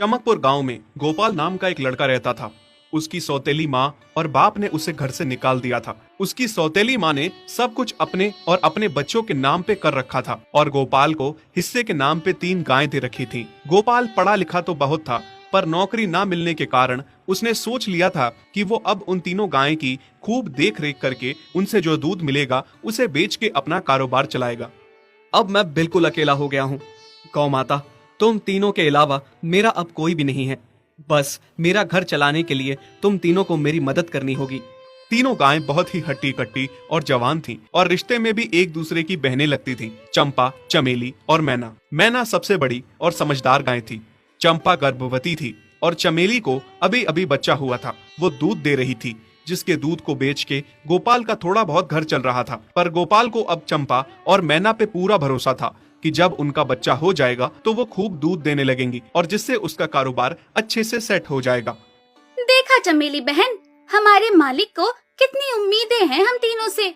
चमकपुर गांव में गोपाल नाम का एक लड़का रहता था। उसकी सौतेली माँ और बाप ने उसे घर से निकाल दिया था। उसकी सौतेली माँ ने सब कुछ अपने और अपने बच्चों के नाम पे कर रखा था और गोपाल को हिस्से के नाम पे 3 गायें दे रखी थी। गोपाल पढ़ा लिखा तो बहुत था, पर नौकरी ना मिलने के कारण उसने सोच लिया था कि वो अब उन तीनों गायें की खूब देख रेख करके उनसे जो दूध मिलेगा उसे बेच के अपना कारोबार चलाएगा। अब मैं बिल्कुल अकेला हो गया हूँ। गौ माता, तुम तीनों के अलावा मेरा अब कोई भी नहीं है। बस मेरा घर चलाने के लिए तुम तीनों को मेरी मदद करनी होगी। तीनों गायें बहुत ही हट्टी कट्टी और जवान थीं और रिश्ते में भी एक दूसरे की बहनें लगती थीं। चंपा, चमेली और मैना। मैना सबसे बड़ी और समझदार गाय थी। चंपा गर्भवती थी और चमेली को अभी अभी बच्चा हुआ था। वो दूध दे रही थी, जिसके दूध को बेच के गोपाल का थोड़ा बहुत घर चल रहा था। पर गोपाल को अब चंपा और मैना पे पूरा भरोसा था कि जब उनका बच्चा हो जाएगा तो वो खूब दूध देने लगेंगी और जिससे उसका कारोबार अच्छे से सेट हो जाएगा। देखा चमेली बहन, हमारे मालिक को कितनी उम्मीदें हैं हम तीनों से।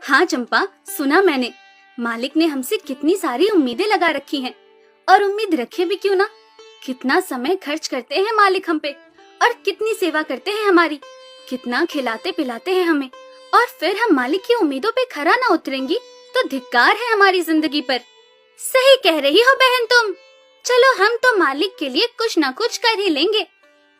हाँ चंपा, सुना मैंने, मालिक ने हमसे कितनी सारी उम्मीदें लगा रखी हैं। और उम्मीद रखे भी क्यों ना, कितना समय खर्च करते हैं मालिक हम पे और कितनी सेवा करते हैं हमारी, कितना खिलाते पिलाते हैं हमें। और फिर हम मालिक की उम्मीदों पे खरा ना उतरेंगी तो धिक्कार है हमारी जिंदगी पर। सही कह रही हो बहन तुम। चलो हम तो मालिक के लिए कुछ ना कुछ कर ही लेंगे।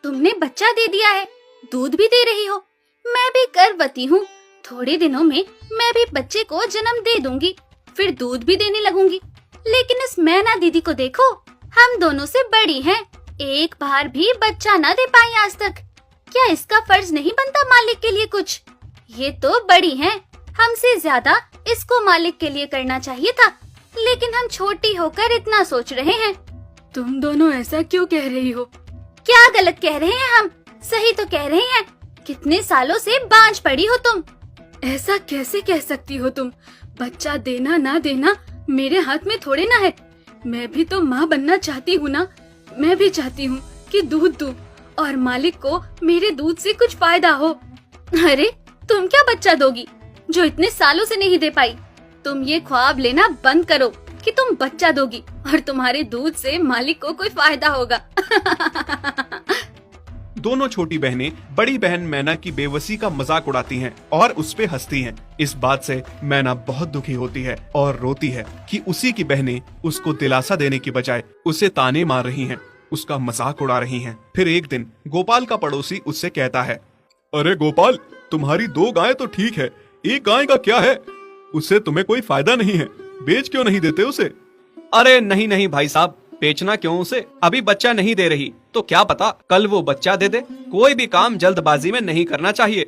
तुमने बच्चा दे दिया है, दूध भी दे रही हो, मैं भी गर्भवती हूँ। थोड़े दिनों में मैं भी बच्चे को जन्म दे दूंगी, फिर दूध भी देने लगूंगी। लेकिन इस मैना दीदी को देखो, हम दोनों से बड़ी हैं, एक बार भी बच्चा ना दे पाई आज तक। क्या इसका फर्ज नहीं बनता मालिक के लिए कुछ? ये तो बड़ी हैं, हमसे ज्यादा इसको मालिक के लिए करना चाहिए था, लेकिन हम छोटी होकर इतना सोच रहे हैं। तुम दोनों ऐसा क्यों कह रही हो? क्या गलत कह रहे हैं हम? सही तो कह रहे हैं। कितने सालों से बांझ पड़ी हो तुम। ऐसा कैसे कह सकती हो तुम? बच्चा देना ना देना मेरे हाथ में थोड़े ना है। मैं भी तो माँ बनना चाहती हूँ ना। मैं भी चाहती हूँ कि दूध दूँ और मालिक को मेरे दूध से कुछ फायदा हो। अरे तुम क्या बच्चा दोगी जो इतने सालों से नहीं दे पाई? तुम ये ख्वाब लेना बंद करो कि तुम बच्चा दोगी और तुम्हारे दूध से मालिक को कोई फायदा होगा। दोनों छोटी बहनें बड़ी बहन मैना की बेबसी का मजाक उड़ाती हैं और उस पे हंसती हैं। इस बात से मैना बहुत दुखी होती है और रोती है कि उसी की बहनें उसको दिलासा देने की बजाय उसे ताने मार रही हैं, उसका मजाक उड़ा रही हैं। फिर एक दिन गोपाल का पड़ोसी उससे कहता है, अरे गोपाल, तुम्हारी 2 गायें तो ठीक है, एक गाय का क्या है? उससे तुम्हें कोई फायदा नहीं है, बेच क्यों नहीं देते उसे? अरे नहीं नहीं भाई साहब, बेचना क्यों उसे? अभी बच्चा नहीं दे रही तो क्या पता कल वो बच्चा दे दे। कोई भी काम जल्दबाजी में नहीं करना चाहिए।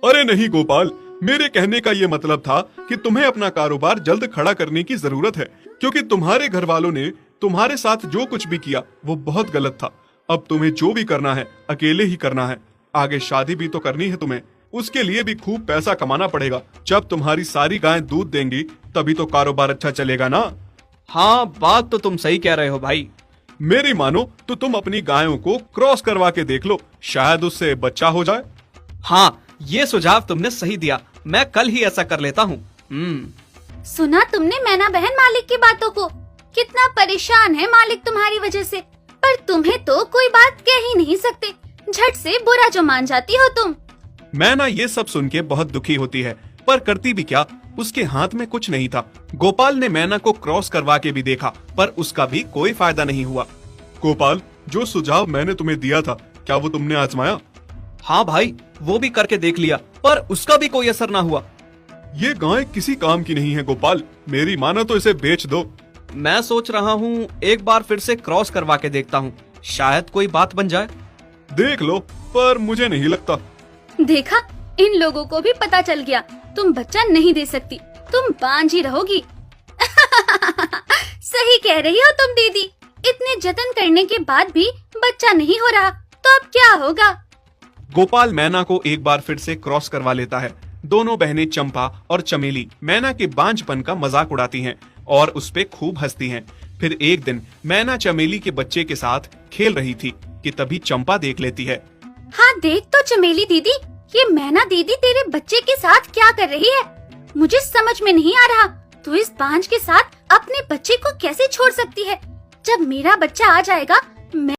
अरे नहीं गोपाल, मेरे कहने का ये मतलब था कि तुम्हें अपना कारोबार जल्द खड़ा करने की जरूरत है, क्योंकि तुम्हारे घर वालों ने तुम्हारे साथ जो कुछ भी किया वो बहुत गलत था। अब तुम्हें जो भी करना है अकेले ही करना है। आगे शादी भी तो करनी है तुम्हें, उसके लिए भी खूब पैसा कमाना पड़ेगा। जब तुम्हारी सारी गायें दूध देंगी तभी तो कारोबार अच्छा चलेगा ना। हाँ, बात तो तुम सही कह रहे हो भाई। मेरी मानो तो तुम अपनी गायों को क्रॉस करवा के देख लो, शायद उससे बच्चा हो जाए। हाँ, ये सुझाव तुमने सही दिया, मैं कल ही ऐसा कर लेता हूँ। सुना तुमने मैना बहन मालिक की बातों को? कितना परेशान है मालिक तुम्हारी वजह से, पर तुम्हें तो कोई बात कह ही नहीं सकते। झट से बुरा जो मान जाती हो तुम। मैना ये सब सुन के बहुत दुखी होती है, पर करती भी क्या, उसके हाथ में कुछ नहीं था। गोपाल ने मैना को क्रॉस करवा के भी देखा, पर उसका भी कोई फायदा नहीं हुआ। गोपाल, जो सुझाव मैंने तुम्हें दिया था, क्या वो तुमने आजमाया? हाँ भाई, वो भी करके देख लिया, पर उसका भी कोई असर ना हुआ। ये गाय किसी काम की नहीं है गोपाल, मेरी मानो तो इसे बेच दो। मैं सोच रहा हूँ एक बार फिर से क्रॉस करवा के देखता हूँ, शायद कोई बात बन जाए। देख लो, पर मुझे नहीं लगता। देखा, इन लोगों को भी पता चल गया, तुम बच्चा नहीं दे सकती, तुम बांझ ही रहोगी। सही कह रही हो तुम दीदी, इतने जतन करने के बाद भी बच्चा नहीं हो रहा तो अब क्या होगा? गोपाल मैना को एक बार फिर से क्रॉस करवा लेता है। दोनों बहनें चंपा और चमेली मैना के बांझपन का मजाक उड़ाती हैं और उस पे खूब हंसती हैं। फिर एक दिन मैना चमेली के बच्चे के साथ खेल रही थी कि तभी चंपा देख लेती है। हाँ देख तो चमेली दीदी, ये मैना दीदी तेरे बच्चे के साथ क्या कर रही है? मुझे समझ में नहीं आ रहा, तू इस बांझ के साथ अपने बच्चे को कैसे छोड़ सकती है? जब मेरा बच्चा आ जाएगा मैं